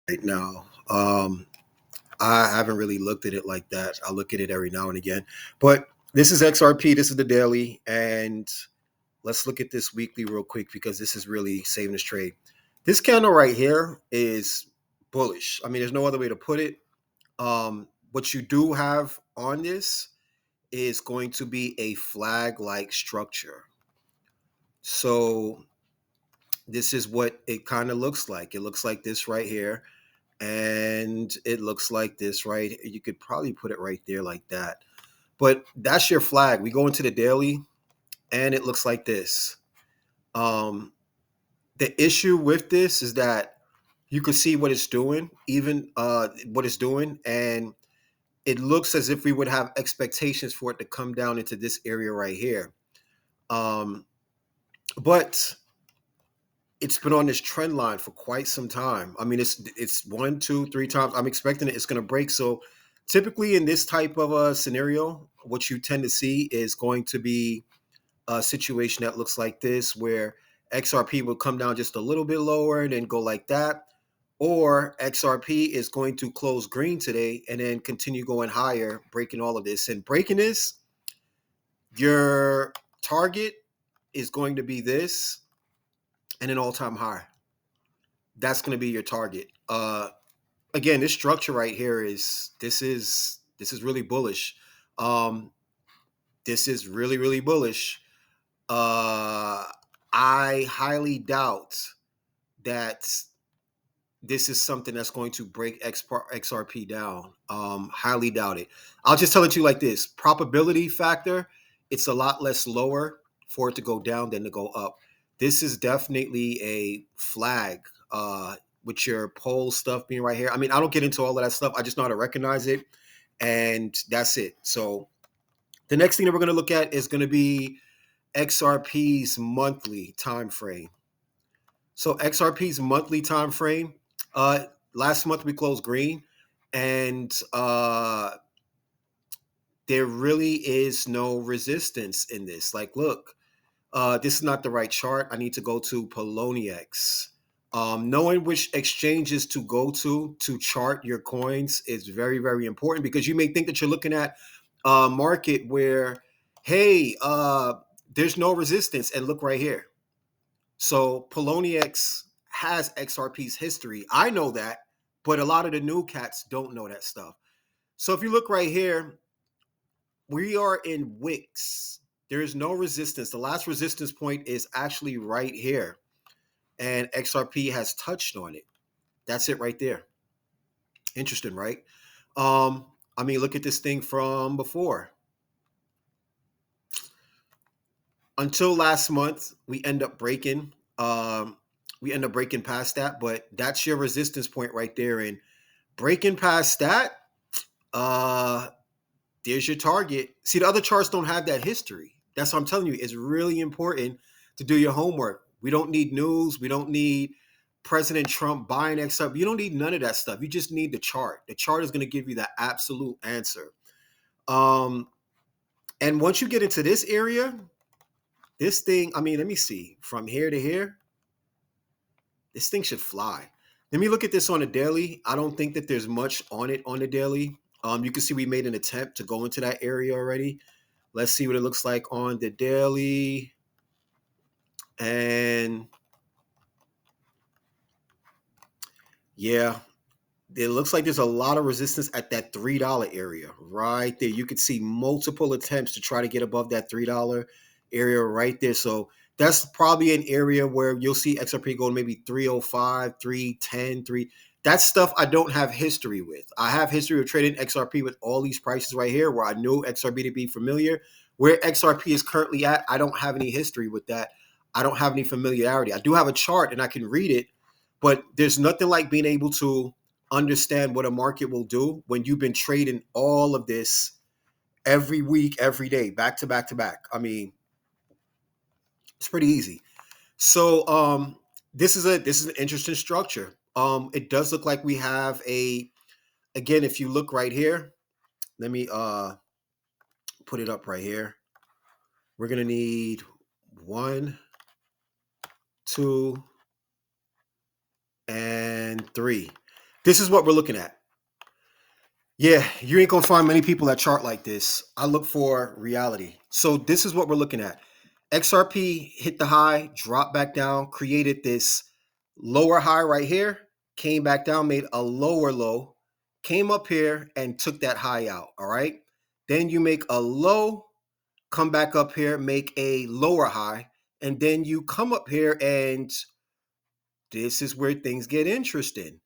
right now. I haven't really looked at it like that. I look at it every now and again. But this is XRP, this is the daily, and let's look at this weekly real quick because this is really saving this trade. This candle right here is bullish. I mean, there's no other way to put it. What you do have on this is going to be a flag-like structure. So this is what it kind of looks like. It looks like this right here. And it looks like this, right? You could probably put it right there like that. But that's your flag. We go into the daily and it looks like this. Um, the issue with this is that you can see what it's doing, even what it's doing, and it looks as if we would have expectations for it to come down into this area right here. Um, but it's been on this trend line for quite some time. I mean, it's one, two, three times. I'm expecting it's going to break. So typically in this type of a scenario, what you tend to see is going to be a situation that looks like this, where XRP will come down just a little bit lower and then go like that. Or XRP is going to close green today and then continue going higher, breaking all of this. And breaking this, your target is going to be this and an all-time high. That's going to be your target. Again, this structure right here is really bullish. Um, this is really bullish. Uh, I highly doubt that this is something that's going to break XRP down. Highly doubt it. I'll just tell it to you like this: probability factor, it's a lot less lower for it to go down than to go up. This is definitely a flag. With your poll stuff being right here. I mean, I don't get into all of that stuff. I just know how to recognize it, and that's it. So the next thing that we're going to look at is going to be XRP's monthly time frame. So XRP's monthly time frame. Last month we closed green, and there really is no resistance in this. Like, look, this is not the right chart. I need to go to Poloniex. Knowing which exchanges to go to chart your coins is very important, because you may think that you're looking at a market where, hey, there's no resistance, and look right here. So Poloniex has XRP's history. I know that, but a lot of the new cats don't know that stuff. So if you look right here, we are in wicks. There is no resistance. The last resistance point is actually right here, and XRP has touched on it. That's it right there. Interesting, right? I mean, look at this thing from before. Until last month, we end up breaking past that, but that's your resistance point right there. And breaking past that, uh, there's your target. See, the other charts don't have that history. That's what I'm telling you. It's really important to do your homework. We don't need news. We don't need President Trump buying X up. You don't need none of that stuff. You just need the chart. The chart is going to give you the absolute answer. Um, and once you get into this area, this thing, I mean, let me see. From here to here, this thing should fly. Let me look at this on a daily. I don't think that there's much on it on the daily. You can see we made an attempt to go into that area already. Let's see what it looks like on the daily. And yeah, it looks like there's a lot of resistance at that $3 area right there. You could see multiple attempts to try to get above that $3 area right there. So that's probably an area where you'll see XRP go maybe 305, 310, 3. That's stuff I don't have history with. I have history of trading XRP with all these prices right here where I know XRP to be familiar. Where XRP is currently at, I don't have any history with that. I don't have any familiarity. I do have a chart and I can read it, but there's nothing like being able to understand what a market will do when you've been trading all of this every week, every day, back to back to back. I mean, it's pretty easy. So this is an interesting structure. It does look like we have a, again, if you look right here, let me put it up right here. We're gonna need 1, 2, and 3. This is what we're looking at. Yeah, you ain't gonna find many people that chart like this. I look for reality. So this is what we're looking at. XRP hit the high, dropped back down, created this lower high right here, came back down, made a lower low, came up here and took that high out. All right. Then you make a low, come back up here, make a lower high, and then you come up here, and this is where things get interesting.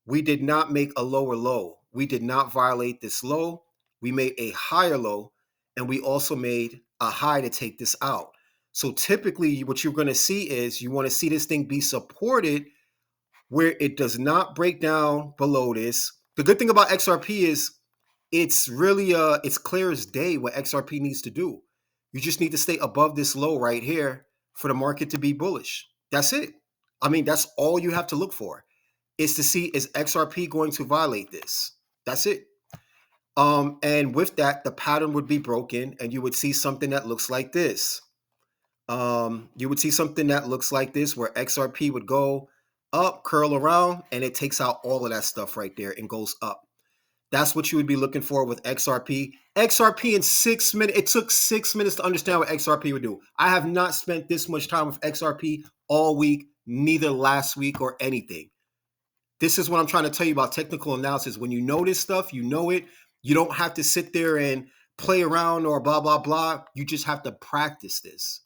We did not make a lower low. We did not violate this low. We made a higher low, and we also made a high to take this out. So typically what you're going to see is you want to see this thing be supported where it does not break down below this. The good thing about XRP is it's really it's clear as day what XRP needs to do. You just need to stay above this low right here for the market to be bullish. That's it. I mean, that's all you have to look for, is to see, is XRP going to violate this? That's it. And with that, the pattern would be broken, and you would see something that looks like this. You would see something that looks like this, where XRP would go up, curl around, and it takes out all of that stuff right there and goes up. That's what you would be looking for with XRP. XRP in 6 minutes, it took 6 minutes to understand what XRP would do. I have not spent this much time with XRP all week, neither last week or anything. This is what I'm trying to tell you about technical analysis. When you know this stuff, you know it. You don't have to sit there and play around or blah, blah, blah. You just have to practice this.